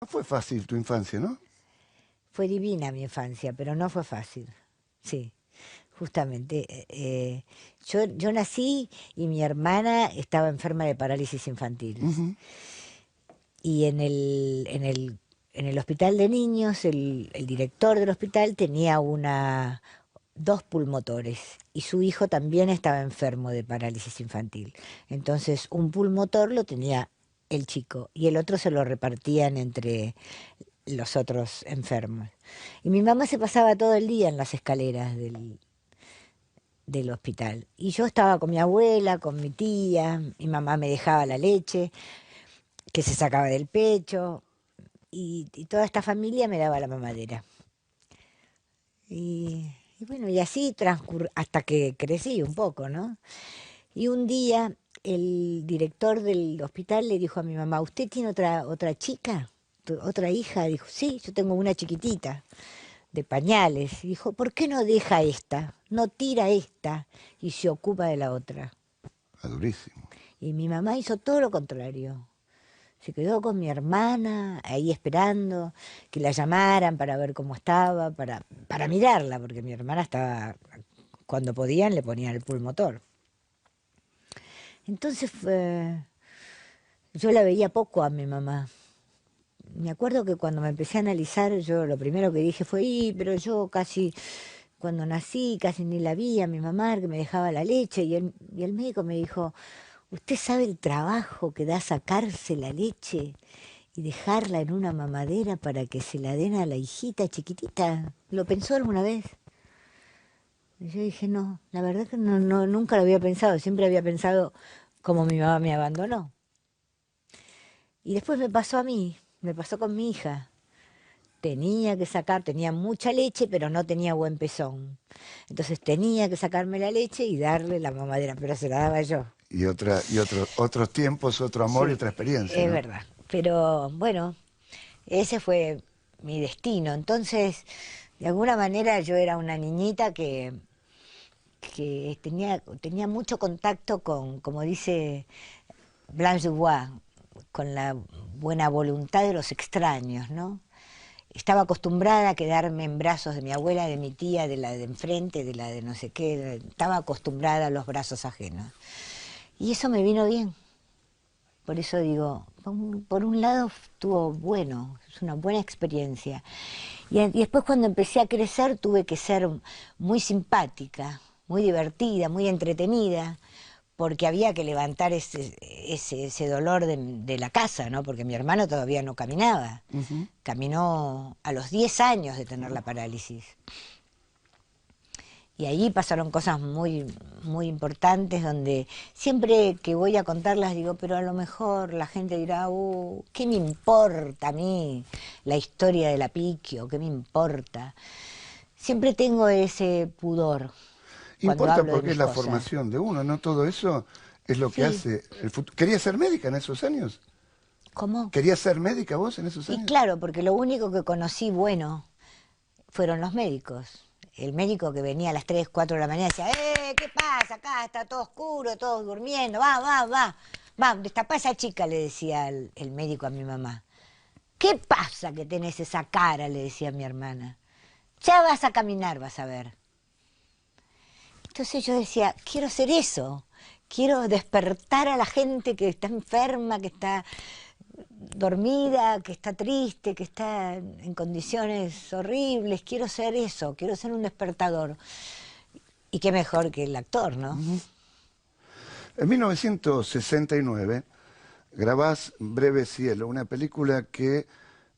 No fue fácil tu infancia, ¿no? Fue divina mi infancia, pero no fue fácil. Sí, justamente. Yo nací y mi hermana estaba enferma de parálisis infantil. Ujú. Y en el hospital de niños, el director del hospital tenía dos pulmotores y su hijo también estaba enfermo de parálisis infantil. Entonces, un pulmotor lo tenía el chico y el otro se lo repartían entre los otros enfermos. Y mi mamá se pasaba todo el día en las escaleras del hospital. Y yo estaba con mi abuela, con mi tía, mi mamá me dejaba la leche que se sacaba del pecho y toda esta familia me daba la mamadera. Y bueno, y así transcurrió hasta que crecí un poco, ¿no? Y un día el director del hospital le dijo a mi mamá, ¿usted tiene otra chica? ¿Otra hija? Dijo, sí, yo tengo una chiquitita de pañales. Y dijo, ¿por qué no deja esta? No tira esta y se ocupa de la otra. Ah, durísimo. Y mi mamá hizo todo lo contrario. Se quedó con mi hermana ahí esperando que la llamaran para ver cómo estaba, para mirarla, porque mi hermana estaba, cuando podían le ponían el pulmotor. Entonces yo la veía poco a mi mamá. Me acuerdo que cuando me empecé a analizar, yo lo primero que dije fue, pero yo casi, cuando nací, casi ni la vi a mi mamá, que me dejaba la leche, y el médico me dijo, ¿usted sabe el trabajo que da sacarse la leche y dejarla en una mamadera para que se la den a la hijita chiquitita? ¿Lo pensó alguna vez? Y yo dije, no, la verdad que no, no, nunca lo había pensado, siempre había pensado como mi mamá me abandonó. Y después me pasó a mí, me pasó con mi hija. Tenía que sacar, tenía mucha leche, pero no tenía buen pezón. Entonces tenía que sacarme la leche y darle la mamadera, pero se la daba yo. Otros tiempos, otro amor y Sí, otra experiencia, es ¿no? verdad. Pero bueno, ese fue mi destino. Entonces, de alguna manera yo era una niñita que tenía mucho contacto con, como dice Blanche Dubois, con la buena voluntad de los extraños, ¿no? Estaba acostumbrada a quedarme en brazos de mi abuela, de mi tía, de la de enfrente, de la de no sé qué. Estaba acostumbrada a los brazos ajenos. Y eso me vino bien. Por eso digo, por un lado estuvo bueno, es una buena experiencia. Y después cuando empecé a crecer tuve que ser muy simpática, muy divertida, muy entretenida, porque había que levantar ese dolor de la casa, ¿no? Porque mi hermano todavía no caminaba. Ujú. Caminó a los 10 años de tener la parálisis. Y ahí pasaron cosas muy, muy importantes donde siempre que voy a contarlas digo, pero a lo mejor la gente dirá, ¿qué me importa a mí la historia de la Piquio? ¿Qué me importa? Siempre tengo ese pudor cuando Importa hablo de porque es mis la cosas. formación de uno, ¿no? Todo eso es lo que Sí, hace el futuro. ¿Querías ser médica en esos años? ¿cómo? ¿Querías ser médica vos en esos Y años? claro, porque lo único que conocí bueno fueron los médicos. El médico que venía a las 3 4 de la mañana decía, ¿qué pasa? Acá está todo oscuro, todos durmiendo, va, destapá a esa chica, le decía el médico a mi mamá. ¿Qué pasa que tenés esa cara? Le decía a mi hermana. Ya vas a caminar, vas a ver. Entonces yo decía, quiero hacer eso, quiero despertar a la gente que está enferma, que está dormida, que está triste, que está en condiciones horribles. Quiero ser eso, quiero ser un despertador. Y qué mejor que el actor, ¿no? Ujú. En 1969 grabás Breve Cielo, una película que,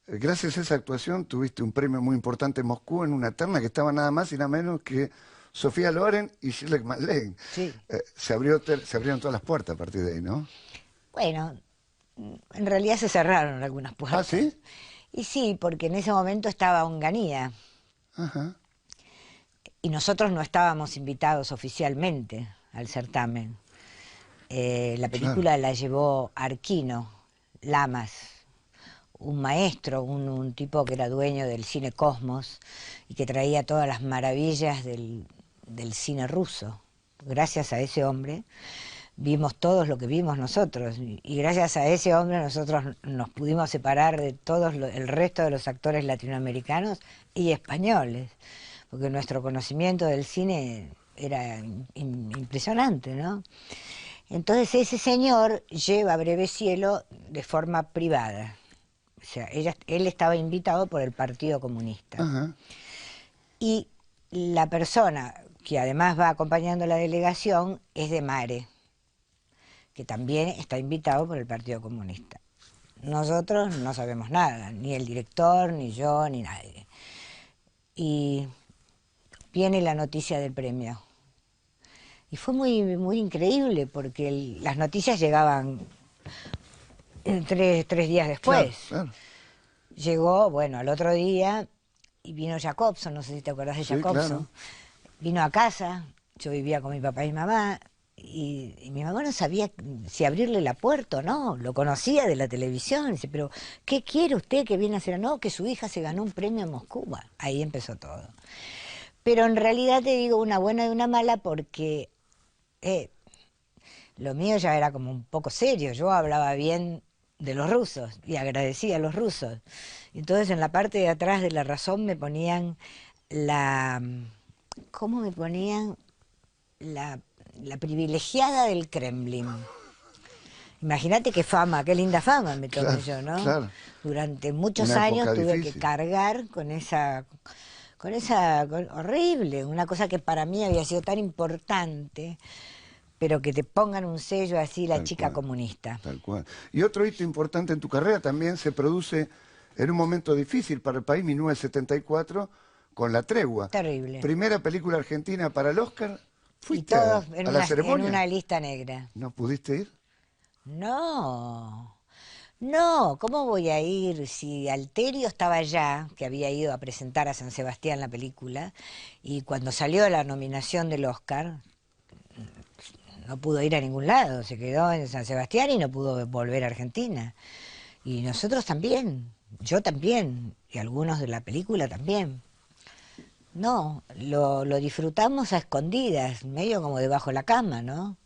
gracias a esa actuación, tuviste un premio muy importante en Moscú en una terna que estaba nada más y nada menos que Sofía Loren y Shirley MacLaine. Sí. Se abrieron todas las puertas a partir de ahí, ¿no? Bueno, en realidad se cerraron algunas Ah, puertas. ¿sí? Y sí, porque en ese momento estaba Onganía Ajá, y nosotros no estábamos invitados oficialmente al certamen. La claro. película la llevó Arquino Lamas, un maestro, un tipo que era dueño del cine Cosmos y que traía todas las maravillas del cine ruso. Gracias a ese hombre vimos todos lo que vimos nosotros. Y gracias a ese hombre nosotros nos pudimos separar de todos el resto de los actores latinoamericanos y españoles, porque nuestro conocimiento del cine era impresionante, ¿no? Entonces ese señor lleva Breve Cielo de forma privada. O sea, él estaba invitado por el Partido Comunista. Ajá. Y la persona que además va acompañando la delegación es de Mare, que también está invitado por el Partido Comunista. Nosotros no sabemos nada, ni el director, ni yo, ni nadie. Y viene la noticia del premio. Y fue muy increíble porque las noticias llegaban tres días después. Claro, claro. Llegó, bueno, al otro día y vino Jacobson, no sé si te acuerdas de Sí, Jacobson. claro. Vino a casa, yo vivía con mi papá y mi mamá, y mi mamá no sabía si abrirle la puerta o no, lo conocía de la televisión. Dice, pero ¿qué quiere usted que viene a hacer? No, que su hija se ganó un premio en Moscú. Ahí empezó todo. Pero en realidad te digo una buena y una mala porque lo mío ya era como un poco serio. Yo hablaba bien de los rusos y agradecía a los rusos. Entonces en la parte de atrás de La Razón me ponían ¿cómo me ponían? La privilegiada del Kremlin. Imagínate qué fama, qué linda fama me tomé Claro, yo, ¿no? claro. Durante muchos Una años época tuve que difícil. cargar horrible, una cosa que para mí había sido tan importante, pero que te pongan un sello así, la Tal chica cual, comunista. tal cual. Y otro hito importante en tu carrera también se produce en un momento difícil para el país, 1974, con La Tregua. Terrible. Primera película argentina para el Oscar. Y ¿Fuiste todos a la en ceremonia? una lista negra. ¿No pudiste ir? No, no, ¿cómo voy a ir si Alterio estaba allá, que había ido a presentar a San Sebastián la película, y cuando salió la nominación del Oscar, no pudo ir a ningún lado, se quedó en San Sebastián y no pudo volver a Argentina. Y nosotros también, yo también, y algunos de la película también. No, lo disfrutamos a escondidas, medio como debajo de la cama, ¿no?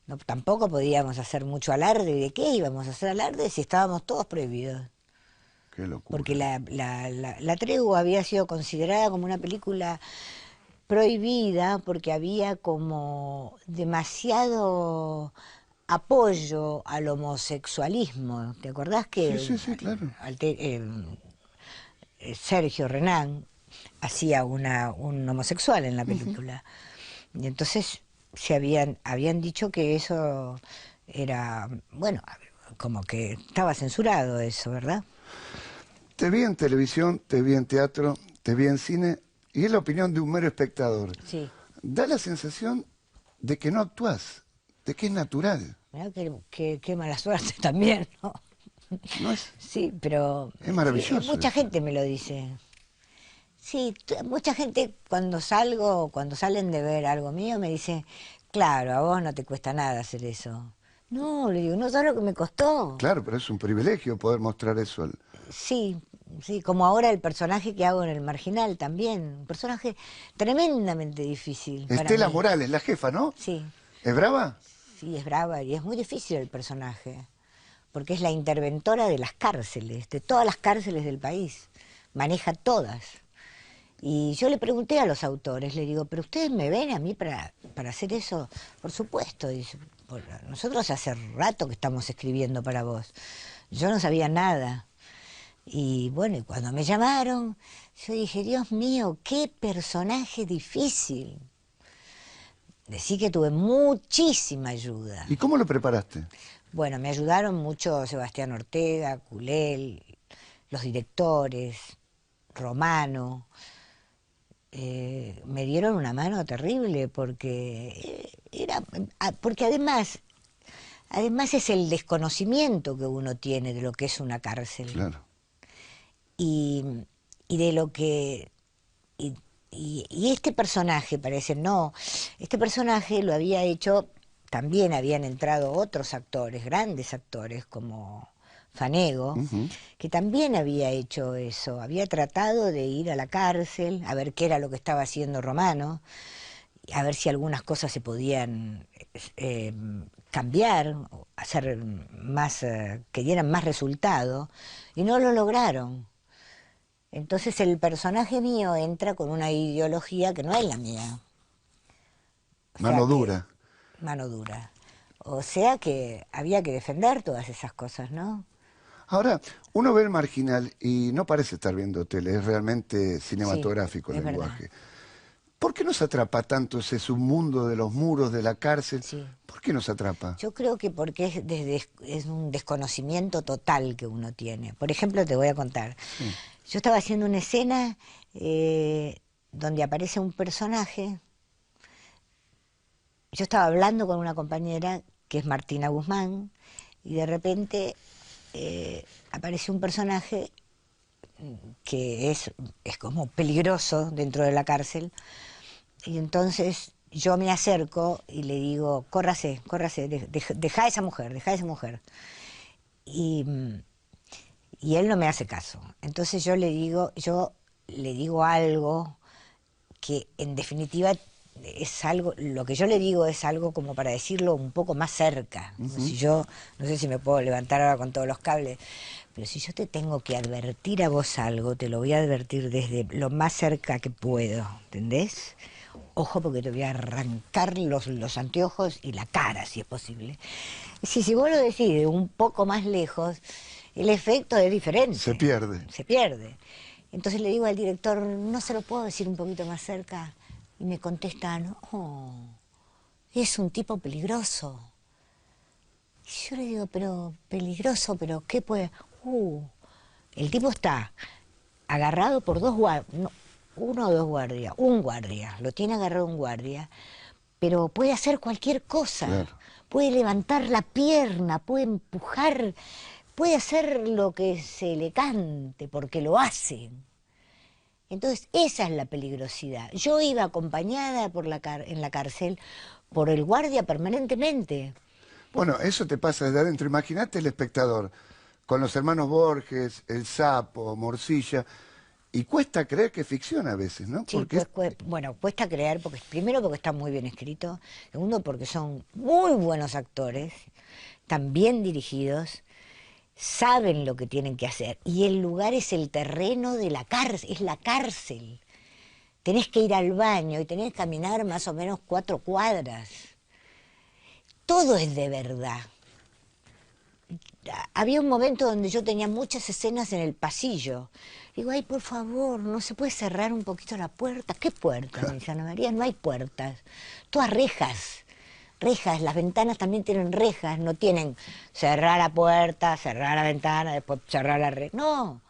No, tampoco podíamos hacer mucho alarde. ¿De qué íbamos a hacer alarde si estábamos todos prohibidos? Qué Porque locura. la Tregua había sido considerada como una película prohibida porque había como demasiado apoyo al homosexualismo. ¿Te acordás Sí, que sí, sí, claro. Sergio Renán hacía un homosexual en la Ujú. película? Y entonces habían dicho que eso era, bueno, como que estaba censurado eso, ¿verdad? Te vi en televisión, te vi en teatro, te vi en cine, y es la opinión de un mero espectador. Sí. Da la sensación de que no actúas, de que es natural. Mirá qué mala suerte también, ¿no? No es, Sí, pero es maravilloso mucha eso. gente me lo dice. Sí, mucha gente cuando salen de ver algo mío me dice, claro, a vos no te cuesta nada hacer eso. No, le digo, no sabes lo que me costó. Claro, pero es un privilegio poder mostrar eso. Sí, sí, como ahora el personaje que hago en El Marginal también, un personaje tremendamente difícil para Estela mí. Morales, la jefa, ¿no? Sí, ¿Es brava? sí, es brava y es muy difícil el personaje, porque es la interventora de las cárceles, de todas las cárceles del país, maneja todas. Y yo le pregunté a los autores, le digo, ¿pero ustedes me ven a mí para hacer eso? Por supuesto, dice, nosotros hace rato que estamos escribiendo para vos. Yo no sabía nada. Y bueno, y cuando me llamaron, yo dije, Dios mío, qué personaje difícil. Decí que tuve muchísima ayuda. ¿Y cómo lo preparaste? Bueno, me ayudaron mucho Sebastián Ortega, Culel, los directores, Romano. Me dieron una mano terrible porque porque además es el desconocimiento que uno tiene de lo que es una cárcel Claro. y, y de lo que y, y este personaje parece no, este personaje lo había hecho, también habían entrado otros actores, grandes actores como Fanego, Ujú. que también había hecho eso, había tratado de ir a la cárcel a ver qué era lo que estaba haciendo Romano, a ver si algunas cosas se podían eh, cambiar, o hacer más, que dieran más resultado, y no lo lograron. Entonces el personaje mío entra con una ideología que no es la mía. O sea Mano que, dura. mano dura. O sea que había que defender todas esas cosas, ¿no? Ahora, uno ve el Marginal y no parece estar viendo tele, es realmente Sí, cinematográfico el es verdad. lenguaje. ¿Por qué nos atrapa tanto ese submundo de los muros, de la cárcel? Sí. ¿Por qué nos atrapa? Yo creo que porque es un desconocimiento total que uno tiene. Por ejemplo, te voy a contar. Sí. Yo estaba haciendo una escena donde aparece un personaje. Yo estaba hablando con una compañera que es Martina Guzmán y de repente aparece un personaje que es como peligroso dentro de la cárcel. Y entonces yo me acerco y le digo, córrase, córrase, deja a esa mujer, deja a esa mujer. Y, y él no me hace caso. Entonces yo le digo algo que en definitiva es algo, lo que yo le digo es algo como para decirlo un poco más cerca. Como Ujú. si yo, no sé si me puedo levantar ahora con todos los cables, pero si yo te tengo que advertir a vos algo, te lo voy a advertir desde lo más cerca que puedo, ¿entendés? Ojo porque te voy a arrancar los anteojos y la cara, si es posible. Si vos lo decís de un poco más lejos, el efecto es Se diferente, pierde. se pierde. Entonces le digo al director, ¿no se lo puedo decir un poquito más cerca? Y me contesta, no, es un tipo peligroso. Y yo le digo, pero peligroso, pero ¿qué puede? El tipo está agarrado por dos guardias, uno o dos guardias, un guardia, lo tiene agarrado un guardia, pero puede hacer cualquier cosa, Claro. puede levantar la pierna, puede empujar, puede hacer lo que se le cante, porque lo hace. Entonces, esa es la peligrosidad. Yo iba acompañada en la cárcel por el guardia permanentemente. Bueno, eso te pasa desde adentro. Imagínate el espectador con los hermanos Borges, El Sapo, Morcilla, y cuesta creer que es ficción a veces, ¿no? Sí, Porque pues, bueno, cuesta creer, porque primero porque está muy bien escrito, segundo porque son muy buenos actores, están bien dirigidos, saben lo que tienen que hacer, y el lugar es el terreno de la cárcel, es la cárcel. Tenés que ir al baño y tenés que caminar más o menos 4 cuadras. Todo es de verdad. Había un momento donde yo tenía muchas escenas en el pasillo. Digo, ay, por favor, ¿no se puede cerrar un poquito la puerta? ¿Qué puerta? Me dice Ana María, no hay puertas. Todas rejas. Rejas, las ventanas también tienen rejas, no tienen cerrar la puerta, cerrar la ventana, después cerrar la reja. No.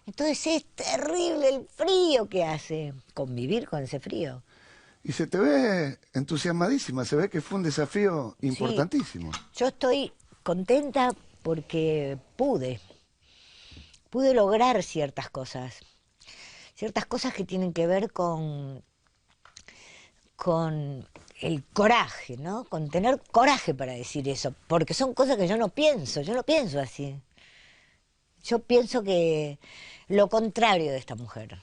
Entonces es terrible el frío que hace. Convivir con ese frío. y se te ve entusiasmadísima, se ve que fue un desafío Sí, importantísimo. yo estoy contenta porque pude lograr ciertas cosas que tienen que ver con el coraje, ¿no? Con tener coraje para decir eso, porque son cosas que yo no pienso así. Yo pienso que lo contrario de esta mujer,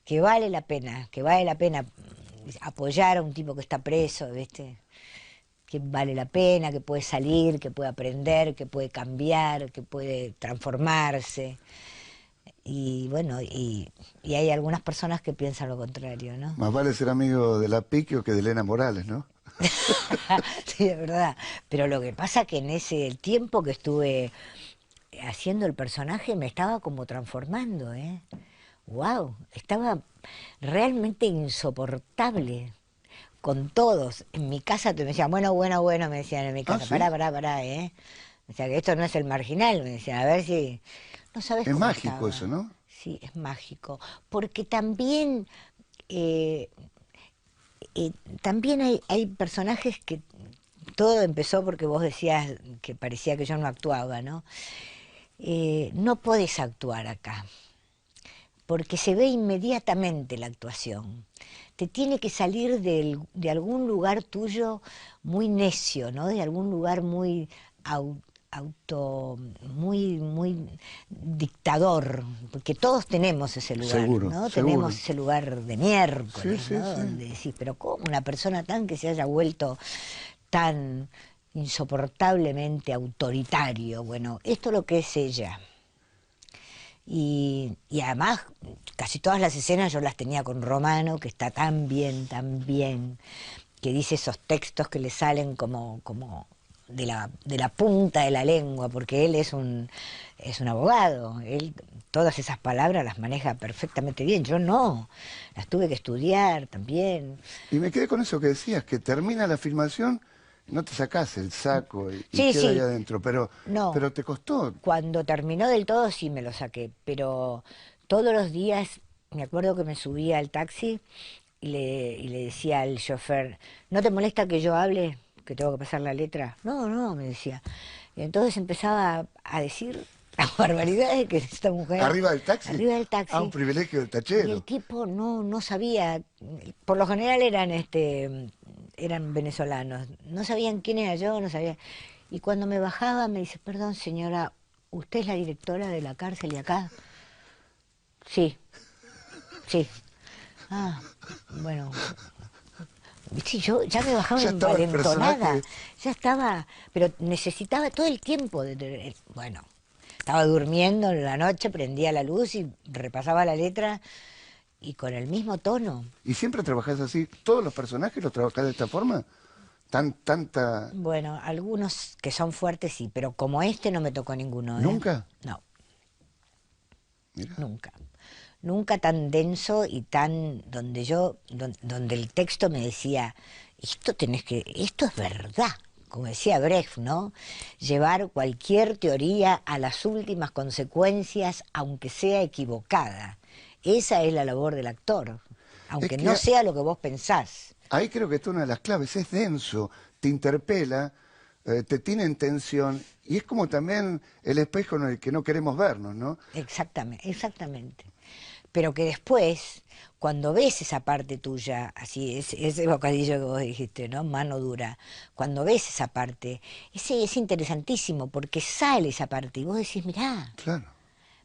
que vale la pena apoyar a un tipo que está preso, ¿viste? Que vale la pena, que puede salir, que puede aprender, que puede cambiar, que puede transformarse. Y bueno, y hay algunas personas que piensan lo contrario, ¿no? Más vale ser amigo de la Piquio que de Elena Morales, ¿no? Sí, de verdad. Pero lo que pasa que en ese tiempo que estuve haciendo el personaje me estaba como transformando, ¿eh? Wow, estaba realmente insoportable con todos. En mi casa te me decían, bueno, bueno, bueno, me decían en mi Ah, casa, sí. pará, ¿eh? O sea, que esto no es el marginal, me decían, a ver si... No sabes Es cómo mágico eso, estaba. ¿no? Sí, es mágico. Porque también, eh, también hay personajes que todo empezó porque vos decías que parecía que yo no actuaba, ¿no? No podés actuar acá, porque se ve inmediatamente la actuación. Te tiene que salir de algún lugar tuyo muy necio, ¿no? De algún lugar muy muy dictador, porque todos tenemos ese lugar, Seguro, ¿no? seguro. Tenemos ese lugar de miércoles, Sí, sí, ¿no? sí. Donde decís, pero ¿cómo una persona tan que se haya vuelto tan insoportablemente autoritario? Bueno, esto es lo que es ella. Y además, casi todas las escenas yo las tenía con Romano, que está tan bien, que dice esos textos que le salen como de la punta de la lengua, porque él es un abogado. Él todas esas palabras las maneja perfectamente bien. Yo no, las tuve que estudiar también. Y me quedé con eso que decías, que termina la filmación, no te sacás el saco y Sí, queda ahí sí, adentro, no. pero te costó. Cuando terminó del todo sí me lo saqué, pero todos los días me acuerdo que me subía al taxi y le decía al chofer, ¿no te molesta que yo hable, que tengo que pasar la letra? No, no, me decía. Y entonces empezaba a decir las barbaridades que esta mujer, ¿Arriba del taxi? arriba del Ah, un taxi, privilegio del y el tachero. tipo no sabía, por lo general eran venezolanos, no sabían quién era yo, no sabían. Y cuando me bajaba me dice, perdón señora, ¿usted es la directora de la cárcel de acá? Sí, sí. Ah, bueno. Sí, yo ya me bajaba Ya estaba el envalentonada, personaje. ya estaba, pero necesitaba todo el tiempo bueno, estaba durmiendo en la noche, prendía la luz y repasaba la letra y con el mismo tono. ¿Y siempre trabajás así? ¿Todos los personajes los trabajás de esta forma? Tanta... Bueno, algunos que son fuertes sí, pero como este no me tocó ninguno, ¿eh? ¿Nunca? No, Mira. nunca. Nunca tan denso y tan donde el texto me decía, esto es verdad, como decía Brecht, ¿no? Llevar cualquier teoría a las últimas consecuencias, aunque sea equivocada. Esa es la labor del actor, Es aunque no que sea lo que vos pensás. ahí creo que está una de las claves, es denso, te interpela, te tiene en tensión y es como también el espejo en el que no queremos vernos, ¿no? Exactamente, exactamente. Pero que después, cuando ves esa parte tuya, así, ese bocadillo que vos dijiste, ¿no? Mano dura, cuando ves esa parte, ese es interesantísimo porque sale esa parte y vos decís, Claro.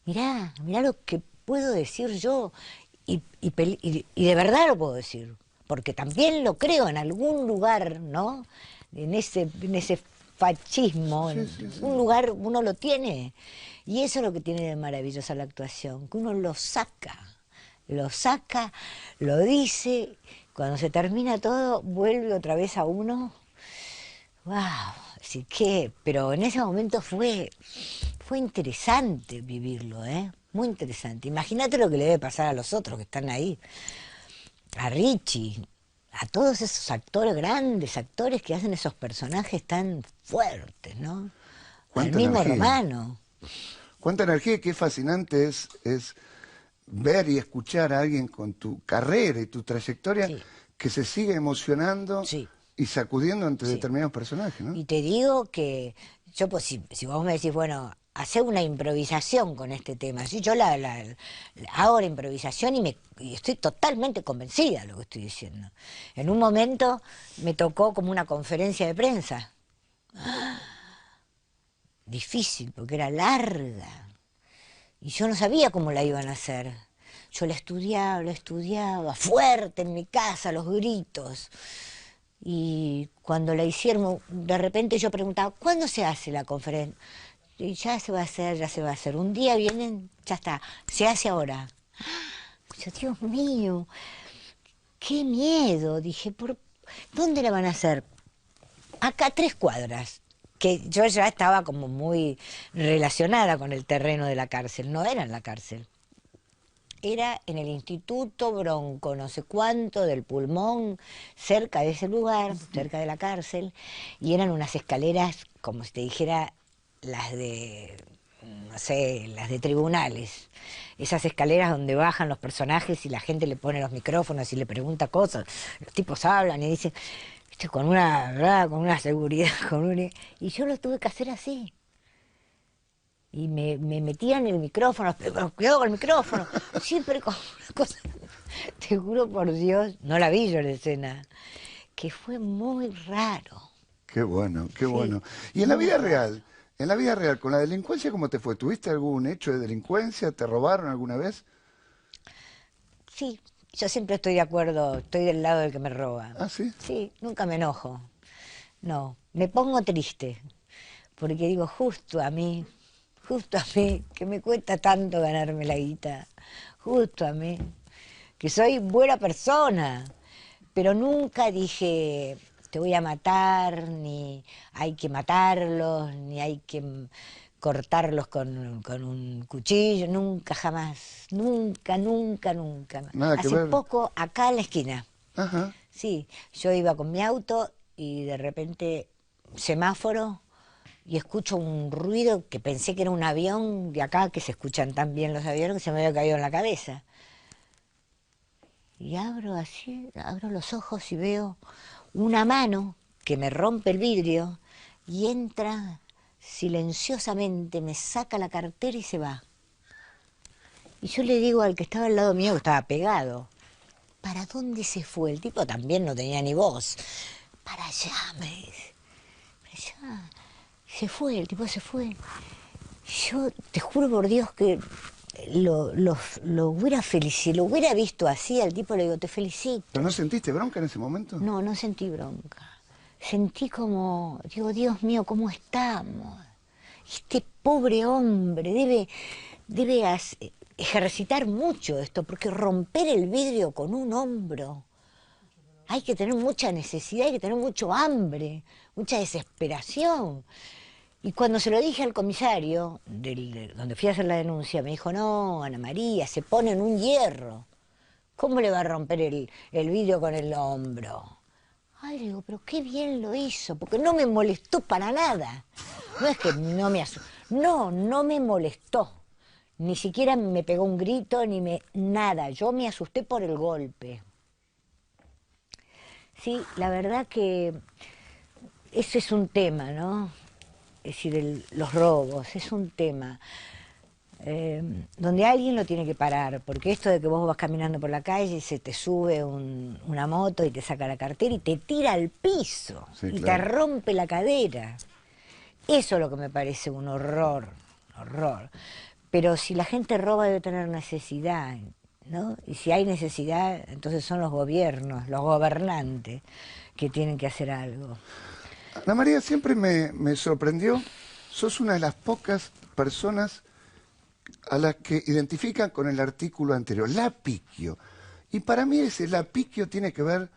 mirá lo que puedo decir yo y de verdad lo puedo decir, porque también lo creo en algún lugar, ¿no? En ese fascismo, Sí, en sí, sí. un lugar uno lo tiene. Y eso es lo que tiene de maravillosa la actuación, que uno lo saca, lo dice, cuando se termina todo, vuelve otra vez a uno. ¡Wow! Así que, pero en ese momento fue interesante vivirlo, ¿eh? Muy interesante. Imagínate lo que le debe pasar a los otros que están ahí, a Richie, a todos esos actores, grandes actores que hacen esos personajes tan fuertes, ¿no? Al Cuánta mismo energía. Romano. Cuánta energía y qué fascinante es ver y escuchar a alguien con tu carrera y tu trayectoria Sí, que se sigue emocionando sí, y sacudiendo ante sí. determinados personajes, ¿no? Y te digo que yo, pues, si vos me decís, bueno, hacer una improvisación con este tema, ¿sí? Yo hago la improvisación y estoy totalmente convencida de lo que estoy diciendo. En un momento me tocó como una conferencia de prensa, difícil, porque era larga, y yo no sabía cómo la iban a hacer. Yo la estudiaba, fuerte en mi casa, los gritos. Y cuando la hicieron, de repente yo preguntaba, ¿cuándo se hace la conferencia? Y ya se va a hacer, ya se va a hacer. Un día vienen, ya está, se hace ahora. Yo, Dios mío, qué miedo. Dije, ¿dónde la van a hacer? Acá a 3 cuadras, que yo ya estaba como muy relacionada con el terreno de la cárcel, no era en la cárcel. Era en el Instituto Bronco, no sé cuánto, del Pulmón, cerca de ese lugar, cerca de la cárcel, y eran unas escaleras, como si te dijera, las de, no sé, las de tribunales. Esas escaleras donde bajan los personajes y la gente le pone los micrófonos y le pregunta cosas. Los tipos hablan y dicen, viste, con una, ¿verdad? Con una seguridad, y yo lo tuve que hacer así. Y me metía en el micrófono, pero cuidado con el micrófono, siempre con una cosa, te juro por Dios, no la vi yo en la escena, que fue muy raro, Qué bueno, qué sí, bueno. Y en la muy vida raro. real, En la vida real, con la delincuencia, ¿cómo te fue? ¿Tuviste algún hecho de delincuencia? ¿Te robaron alguna vez? Sí, yo siempre estoy de acuerdo, estoy del lado del que me roba. Ah, sí. Sí, nunca me enojo. No, me pongo triste, porque digo, justo a mí, que me cuesta tanto ganarme la guita, justo a mí, que soy buena persona, pero nunca dije, te voy a matar, ni hay que matarlos, ni hay que cortarlos con un cuchillo, nunca, jamás, nunca, nunca, nunca. Nada que Hace ver. poco, acá en la esquina, Ajá. sí, yo iba con mi auto y de repente semáforo y escucho un ruido que pensé que era un avión de acá, que se escuchan tan bien los aviones, que se me había caído en la cabeza. Y abro así, abro los ojos y veo una mano que me rompe el vidrio y entra silenciosamente, me saca la cartera y se va. Y yo le digo al que estaba al lado mío, que estaba pegado, ¿para dónde se fue? El tipo también no tenía ni voz. Para allá, me dice, para allá. Se fue, el tipo se fue. Yo te juro por Dios que lo hubiera si lo hubiera visto así, al tipo le digo, te ¿Pero felicito. no sentiste bronca en ese momento? No, no sentí bronca. Sentí como, digo, Dios mío, ¿cómo estamos? Este pobre hombre ejercitar mucho esto, porque romper el vidrio con un hombro, hay que tener mucha necesidad, hay que tener mucho hambre, mucha desesperación. Y cuando se lo dije al comisario, donde fui a hacer la denuncia, me dijo, no, Ana María, se pone en un hierro. ¿Cómo le va a romper el vidrio con el hombro? Ay, le digo, pero qué bien lo hizo, porque no me molestó para nada. No es que no me asustó, no, no me molestó. Ni siquiera me pegó un grito, nada. Yo me asusté por el golpe. Sí, la verdad que ese es un tema, ¿no? Es decir, los robos, es un tema donde alguien lo tiene que parar, porque esto de que vos vas caminando por la calle y se te sube una moto y te saca la cartera y te tira al piso Sí, y te claro. rompe la cadera, eso es lo que me parece un horror, horror. Pero si la gente roba debe tener necesidad, ¿no? Y si hay necesidad, entonces son los gobiernos, los gobernantes, que tienen que hacer algo. Ana María, siempre me sorprendió. Sos una de las pocas personas a las que identifican con el artículo anterior, lapiquio. Y para mí ese lapiquio tiene que ver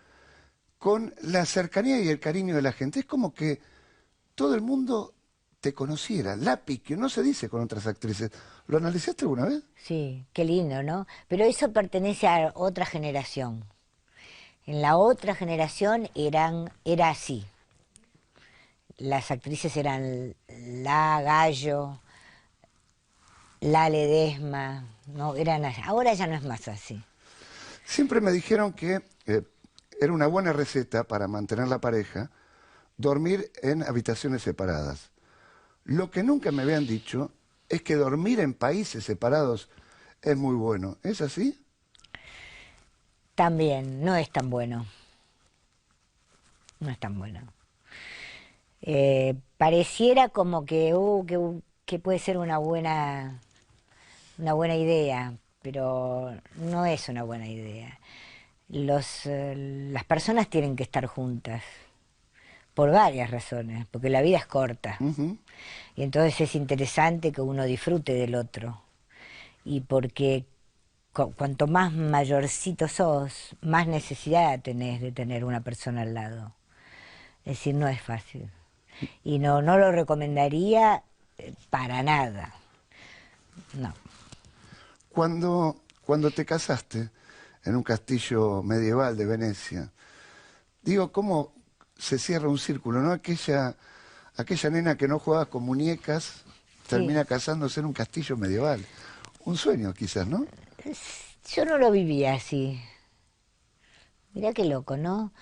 con la cercanía y el cariño de la gente. Es como que todo el mundo te conociera. Lapiquio, no se dice con otras actrices. ¿Lo analizaste alguna vez? Sí, qué lindo, ¿no? Pero eso pertenece a otra generación. En la otra generación era así. Las actrices eran la Gallo, la Ledesma, no, eran así. Ahora ya no es más así. Siempre me dijeron que era una buena receta para mantener la pareja dormir en habitaciones separadas. Lo que nunca me habían dicho es que dormir en países separados es muy bueno. ¿Es así? También no es tan bueno, no es tan bueno. Pareciera como que puede ser una buena idea, pero no es una buena idea. Las personas tienen que estar juntas por varias razones, porque la vida es corta Ujú. y entonces es interesante que uno disfrute del otro y porque cuanto más mayorcito sos, más necesidad tenés de tener una persona al lado. Es decir, no es fácil. Y no, no lo recomendaría para nada. No. Cuando te casaste en un castillo medieval de Venecia, digo, ¿cómo se cierra un círculo, no? Aquella nena que no jugaba con muñecas Sí. termina casándose en un castillo medieval. Un sueño quizás, ¿no? Yo no lo vivía así. Mirá qué loco, ¿no?